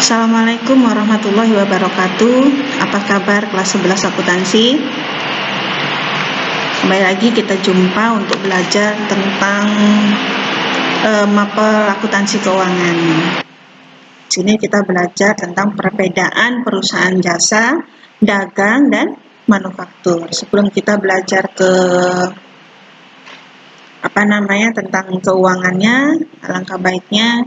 Assalamualaikum warahmatullahi wabarakatuh. Apa kabar kelas 11 akuntansi? Kembali lagi kita jumpa untuk belajar tentang mapel akuntansi keuangan. Di sini kita belajar tentang perbedaan perusahaan jasa, dagang, dan manufaktur. Sebelum kita belajar tentang keuangannya, alangkah baiknya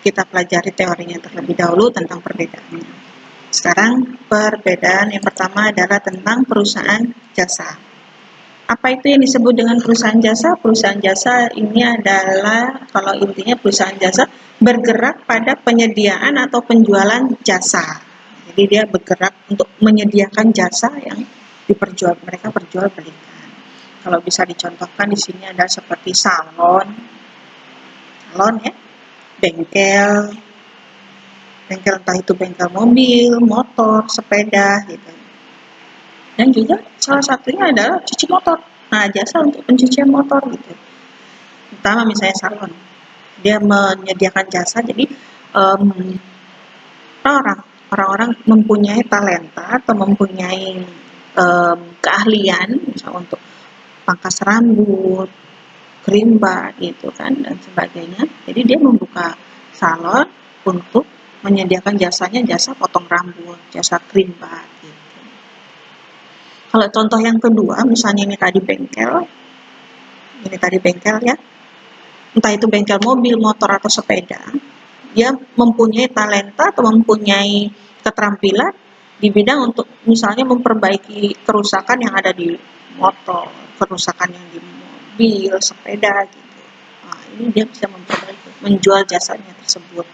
kita pelajari teorinya terlebih dahulu tentang perbedaannya. Sekarang perbedaan yang pertama adalah tentang perusahaan jasa. Apa itu yang disebut dengan perusahaan jasa? Perusahaan jasa ini adalah, kalau intinya perusahaan jasa bergerak pada penyediaan atau penjualan jasa. Jadi dia bergerak untuk menyediakan jasa yang mereka perjualbelikan. Kalau bisa dicontohkan di sini ada seperti salon ya, bengkel entah itu bengkel mobil, motor, sepeda gitu. Dan juga salah satunya adalah cuci motor. Nah, jasa untuk pencucian motor gitu. Pertama misalnya salon, dia menyediakan jasa. Jadi orang-orang mempunyai talenta atau mempunyai keahlian, misalnya untuk pangkas rambut, krimbat gitu kan, dan sebagainya. Jadi dia membuka salon untuk menyediakan jasanya, jasa potong rambut, jasa krimbat gitu. Kalau contoh yang kedua, misalnya ini tadi bengkel ya, entah itu bengkel mobil, motor, atau sepeda, dia mempunyai talenta atau mempunyai keterampilan di bidang untuk misalnya memperbaiki kerusakan yang ada di motor, kerusakan yang di mobil, sepeda gitu. Nah, ini dia bisa menjual jasanya tersebut.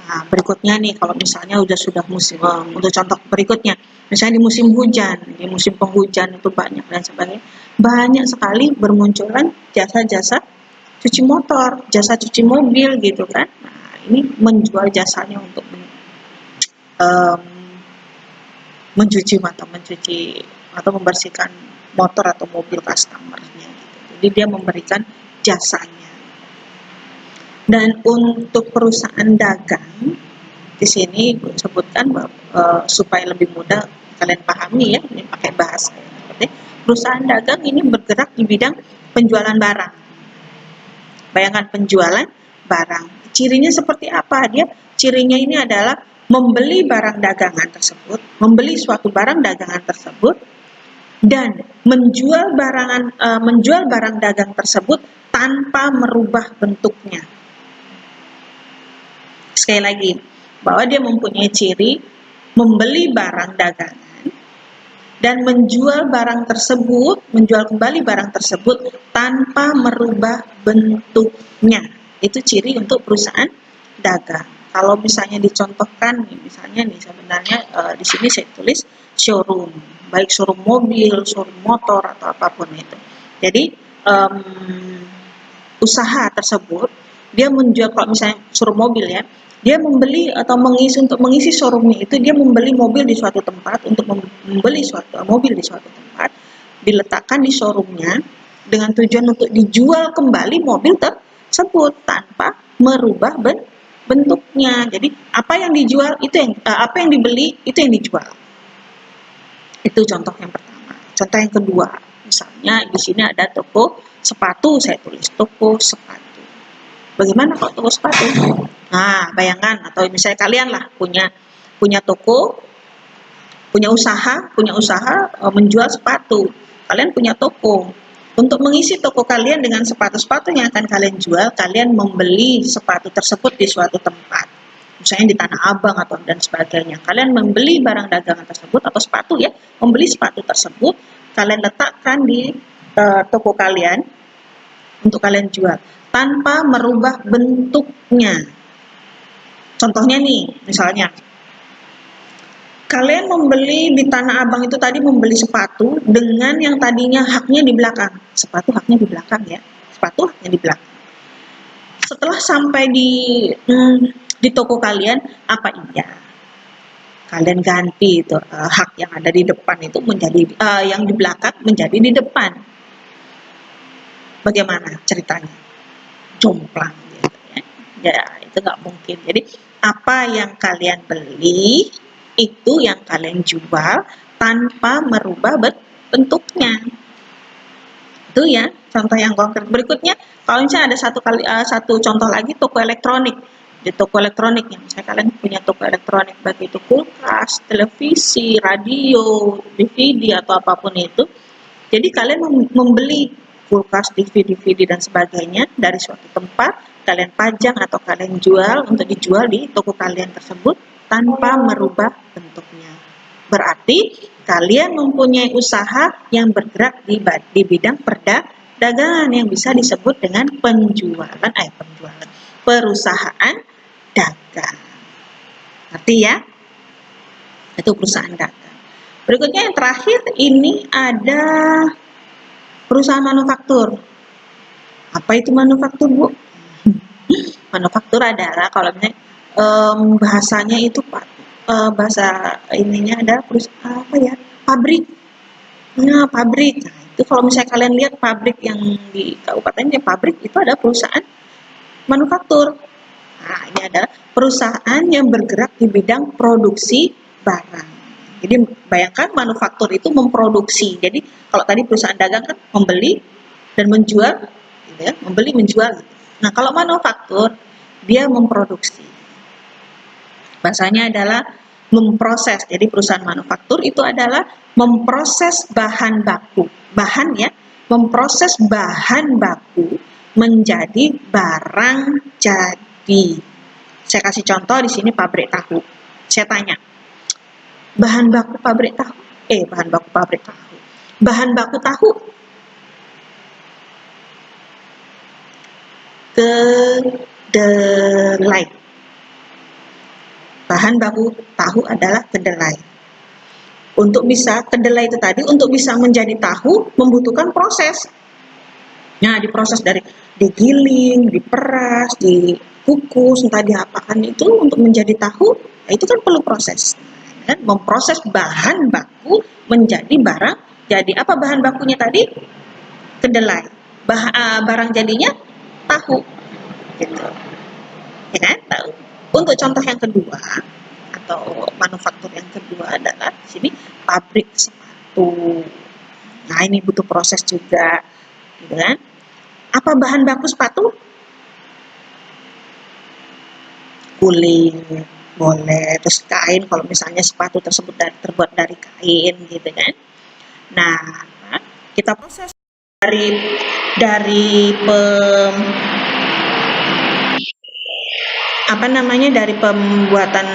Nah, berikutnya nih, kalau misalnya sudah musim, untuk contoh berikutnya, misalnya di musim hujan, di musim penghujan itu banyak dan sebagainya, banyak sekali bermunculan jasa-jasa cuci motor, jasa cuci mobil gitu kan. Nah, ini menjual jasanya untuk mencuci atau membersihkan motor atau mobil customer-nya gitu. Jadi dia memberikan jasanya. Dan untuk perusahaan dagang, di sini gue sebutkan supaya lebih mudah kalian pahami ya, ini pakai bahasa ya. Perusahaan dagang ini bergerak di bidang penjualan barang. Bayangkan penjualan barang. Cirinya seperti apa? Cirinya ini adalah membeli barang dagangan tersebut, membeli suatu barang dagangan tersebut, dan menjual barang dagang tersebut tanpa merubah bentuknya. Sekali lagi, bahwa dia mempunyai ciri membeli barang dagangan dan menjual kembali barang tersebut tanpa merubah bentuknya. Itu ciri untuk perusahaan dagang. Kalau misalnya dicontohkan, misalnya nih sebenarnya di sini saya tulis showroom, baik showroom mobil, showroom motor, atau apapun itu. Jadi usaha tersebut dia menjual, kalau misalnya showroom mobil ya, dia membeli atau mengisi showroomnya itu, dia membeli mobil di suatu tempat, untuk membeli suatu mobil di suatu tempat, diletakkan di showroomnya dengan tujuan untuk dijual kembali mobil tersebut tanpa merubah bentuknya. Jadi apa yang dijual itu apa yang dibeli itu yang dijual. Itu contoh yang pertama. Contoh yang kedua, misalnya di sini ada toko sepatu, saya tulis toko sepatu. Bagaimana kalau toko sepatu? Nah, bayangkan, atau misalnya kalian lah punya toko, punya usaha menjual sepatu. Kalian punya toko. Untuk mengisi toko kalian dengan sepatu-sepatu yang akan kalian jual, kalian membeli sepatu tersebut di suatu tempat. Misalnya di Tanah Abang atau dan sebagainya. Kalian membeli barang dagangan tersebut atau sepatu ya, membeli sepatu tersebut, kalian letakkan di toko kalian untuk kalian jual tanpa merubah bentuknya. Contohnya nih, misalnya kalian membeli di Tanah Abang itu tadi, membeli sepatu dengan yang tadinya haknya di belakang. Sepatu haknya di belakang ya. Sepatu haknya di belakang. Setelah sampai di toko kalian, apa iya kalian ganti itu hak yang ada di depan itu menjadi yang di belakang menjadi di depan? Bagaimana ceritanya? Jomplang gitu ya. Ya, itu nggak mungkin. Jadi, apa yang kalian beli, itu yang kalian jual tanpa merubah bentuknya. Itu ya, contoh yang konkret. Berikutnya, kalau misalnya ada satu contoh lagi, toko elektronik. Di toko elektronik, yang misalnya kalian punya toko elektronik, baik itu kulkas, televisi, radio, DVD, atau apapun itu. Jadi kalian membeli kulkas, TV, DVD, dan sebagainya dari suatu tempat, kalian pajang atau kalian jual untuk dijual di toko kalian tersebut tanpa merubah bentuknya. Berarti kalian mempunyai usaha yang bergerak di bidang perdagangan yang bisa disebut dengan perusahaan dagang. Ngerti ya? Itu perusahaan dagang. Berikutnya yang terakhir, ini ada perusahaan manufaktur. Apa itu manufaktur, Bu? Manufaktur adalah kalau misalnya bahasanya itu bahasa ininya ada perusahaan apa ya? Pabrik. Nah, pabrik. Nah, itu kalau misalnya kalian lihat pabrik yang di kabupatennya, pabrik itu ada perusahaan manufaktur. Nah, ini adalah perusahaan yang bergerak di bidang produksi barang. Jadi bayangkan manufaktur itu memproduksi. Jadi kalau tadi perusahaan dagang kan membeli dan menjual, gitu ya, membeli menjual. Nah, kalau manufaktur dia memproduksi. Bahasanya adalah memproses. Jadi perusahaan manufaktur itu adalah memproses bahan baku. Bahan ya, memproses bahan baku menjadi barang jadi. Saya kasih contoh di sini pabrik tahu. Saya tanya, bahan baku pabrik tahu? Bahan baku pabrik tahu. Bahan baku tahu kedelai. Bahan baku tahu adalah kedelai. Untuk bisa kedelai itu tadi, untuk bisa menjadi tahu membutuhkan proses. Nah, diproses dari digiling, diperas, dikukus, entah diapakan itu untuk menjadi tahu, nah itu kan perlu proses. Nah, memproses bahan baku menjadi barang jadi. Apa bahan bakunya tadi? Kedelai. Barang jadinya tahu. Gitu. Ya kan? Tahu. Untuk contoh yang kedua atau manufaktur yang kedua adalah di sini pabrik sepatu. Nah, ini butuh proses juga, gitu kan? Apa bahan baku sepatu? Kulit, boleh, terus kain kalau misalnya sepatu tersebut terbuat dari kain, gitu kan? Nah, kita proses dari dari pembuatan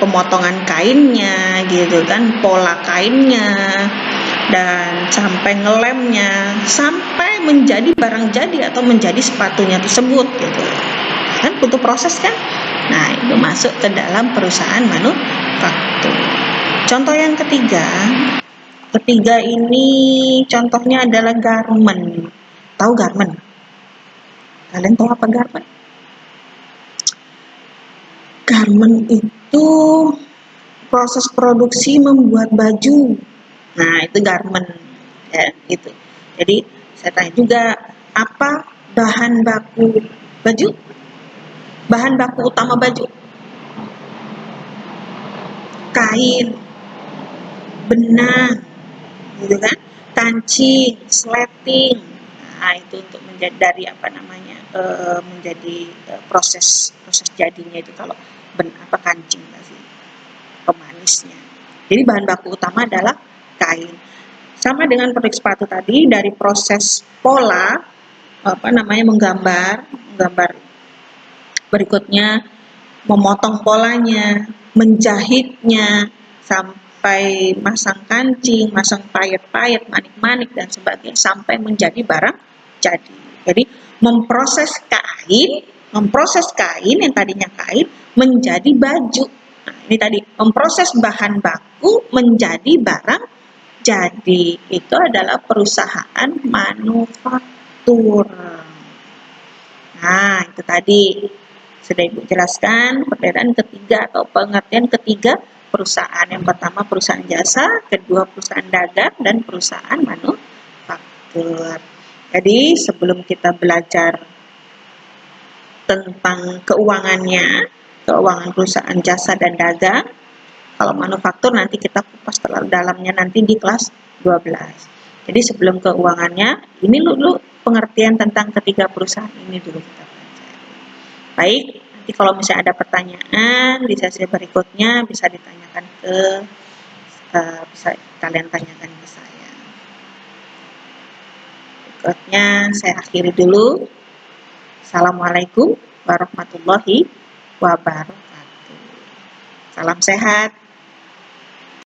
pemotongan kainnya, gitu kan, pola kainnya, dan sampai ngelemnya, sampai menjadi barang jadi atau menjadi sepatunya tersebut, gitu kan, butuh proses kan. Nah, itu masuk ke dalam perusahaan manufaktur. Contoh yang ketiga ini contohnya adalah garment. Tahu garment? Kalian tahu apa garment? Garment itu proses produksi membuat baju. Nah, itu garment ya, gitu. Jadi saya tanya juga, apa bahan baku baju? Bahan baku utama baju? Kain, benang, gitu kan? Kancing, sleting. Nah, itu untuk menjadi dari menjadi proses jadinya itu kalau kancing tadi, pemanisnya. Jadi bahan baku utama adalah kain. Sama dengan pabrik sepatu tadi, dari proses pola menggambar berikutnya memotong polanya, menjahitnya sampai masang kancing, masang payet-payet, manik-manik dan sebagainya sampai menjadi barang jadi. Jadi memproses kain yang tadinya kain menjadi baju. Nah, ini tadi memproses bahan baku menjadi barang jadi. Itu adalah perusahaan manufaktur. Nah, itu tadi sudah Ibu jelaskan perbedaan ketiga atau pengertian ketiga perusahaan. Yang pertama perusahaan jasa, kedua perusahaan dagang, dan perusahaan manufaktur. Jadi sebelum kita belajar tentang keuangannya, keuangan perusahaan jasa dan dagang. Kalau manufaktur nanti kita kupas terlalu dalamnya nanti di kelas 12. Jadi sebelum keuangannya, ini dulu pengertian tentang ketiga perusahaan ini dulu kita pelajari. Baik, nanti kalau misalnya ada pertanyaan di sesi berikutnya bisa ditanyakan bisa kalian tanyakan ke saya. Berikutnya saya akhiri dulu. Assalamualaikum warahmatullahi wabarakatuh. Salam sehat.